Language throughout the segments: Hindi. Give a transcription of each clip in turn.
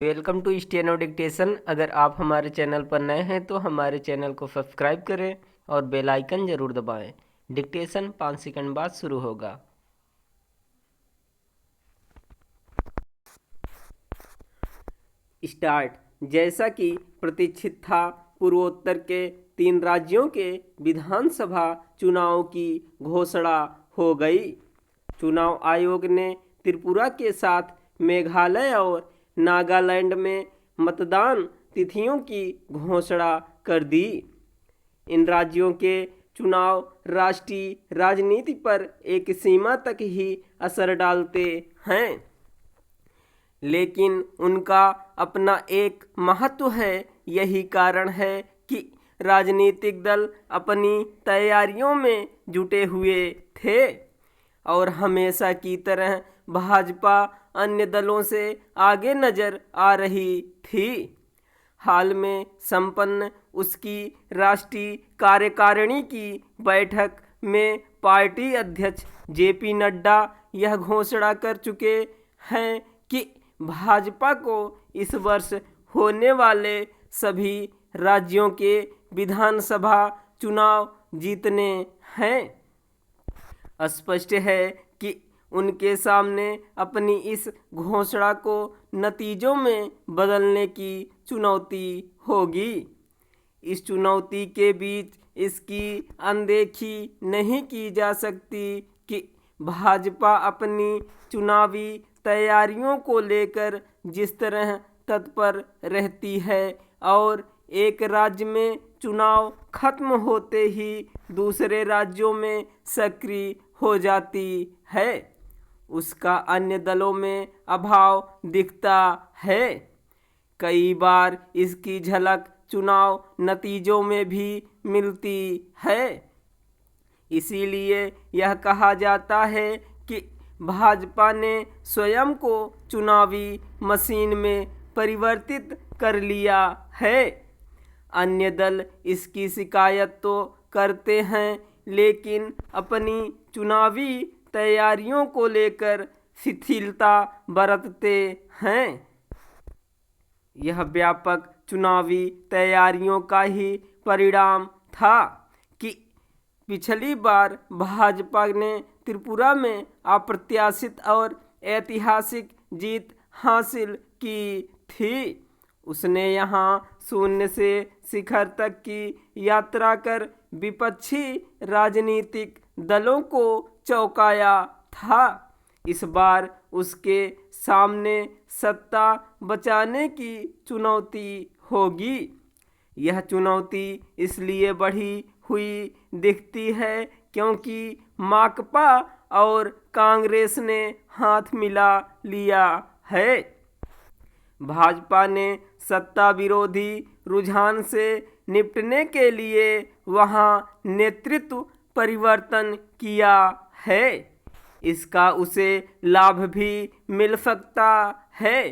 Welcome to steno dictation. अगर आप हमारे चैनल पर नए हैं तो हमारे चैनल को सब्सक्राइब करें और बेल आइकन ज़रूर दबाएं। डिक्टेशन 5 सेकंड बाद शुरू होगा। स्टार्ट। जैसा कि प्रतीक्षित था, पूर्वोत्तर के 3 राज्यों के विधानसभा चुनाव की घोषणा हो गई। चुनाव आयोग ने त्रिपुरा के साथ मेघालय और नागालैंड में मतदान तिथियों की घोषणा कर दी। इन राज्यों के चुनाव राष्ट्रीय राजनीति पर एक सीमा तक ही असर डालते हैं, लेकिन उनका अपना एक महत्व है। यही कारण है कि राजनीतिक दल अपनी तैयारियों में जुटे हुए थे और हमेशा की तरह भाजपा अन्य दलों से आगे नजर आ रही थी। हाल में संपन्न उसकी राष्ट्रीय कार्यकारिणी की बैठक में पार्टी अध्यक्ष जेपी नड्डा यह घोषणा कर चुके हैं कि भाजपा को इस वर्ष होने वाले सभी राज्यों के विधानसभा चुनाव जीतने हैं। स्पष्ट है कि उनके सामने अपनी इस घोषणा को नतीजों में बदलने की चुनौती होगी। इस चुनौती के बीच इसकी अनदेखी नहीं की जा सकती कि भाजपा अपनी चुनावी तैयारियों को लेकर जिस तरह तत्पर रहती है और एक राज्य में चुनाव खत्म होते ही दूसरे राज्यों में सक्रिय हो जाती है, उसका अन्य दलों में अभाव दिखता है। कई बार इसकी झलक चुनाव नतीजों में भी मिलती है। इसीलिए यह कहा जाता है कि भाजपा ने स्वयं को चुनावी मशीन में परिवर्तित कर लिया है। अन्य दल इसकी शिकायत तो करते हैं, लेकिन अपनी चुनावी तैयारियों को लेकर शिथिलता बरतते हैं। यह व्यापक चुनावी तैयारियों का ही परिणाम था कि पिछली बार भाजपा ने त्रिपुरा में अप्रत्याशित और ऐतिहासिक जीत हासिल की थी। उसने यहाँ शून्य से शिखर तक की यात्रा कर विपक्षी राजनीतिक दलों को चौंकाया था। इस बार उसके सामने सत्ता बचाने की चुनौती होगी। यह चुनौती इसलिए बढ़ी हुई दिखती है क्योंकि माकपा और कांग्रेस ने हाथ मिला लिया है। भाजपा ने सत्ता विरोधी रुझान से निपटने के लिए वहां नेतृत्व परिवर्तन किया है। इसका उसे लाभ भी मिल सकता है,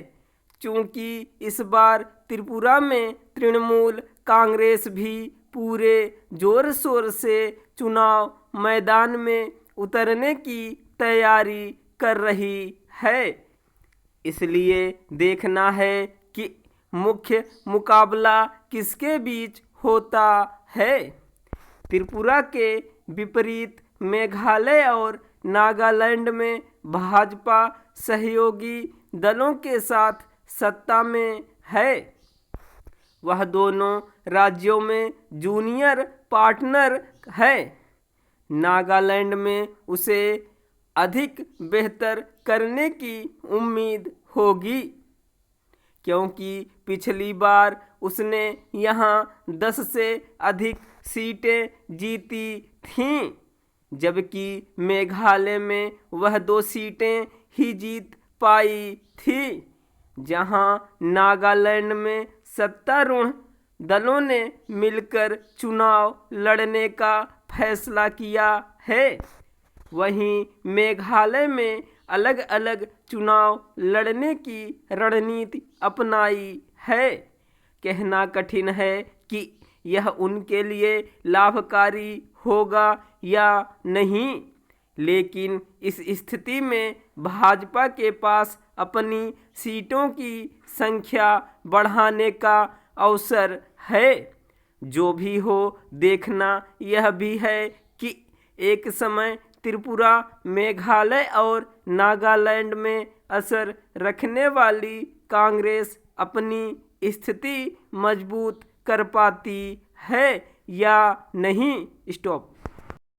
क्योंकि इस बार त्रिपुरा में तृणमूल कांग्रेस भी पूरे जोर शोर से चुनाव मैदान में उतरने की तैयारी कर रही है। इसलिए देखना है कि मुख्य मुकाबला किसके बीच होता है। त्रिपुरा के विपरीत मेघालय और नागालैंड में भाजपा सहयोगी दलों के साथ सत्ता में है। वह दोनों राज्यों में जूनियर पार्टनर है। नागालैंड में उसे अधिक बेहतर करने की उम्मीद होगी, क्योंकि पिछली बार उसने यहाँ 10 से अधिक सीटें जीती थीं, जबकि मेघालय में वह 2 सीटें ही जीत पाई थी। जहाँ नागालैंड में सत्तारूढ़ दलों ने मिलकर चुनाव लड़ने का फैसला किया है, वहीं मेघालय में अलग अलग चुनाव लड़ने की रणनीति अपनाई है। कहना कठिन है कि यह उनके लिए लाभकारी होगा या नहीं, लेकिन इस स्थिति में भाजपा के पास अपनी सीटों की संख्या बढ़ाने का अवसर है। जो भी हो, देखना यह भी है कि एक समय त्रिपुरा, मेघालय और नागालैंड में असर रखने वाली कांग्रेस अपनी स्थिति मजबूत कर पाती है या नहीं। स्टॉप।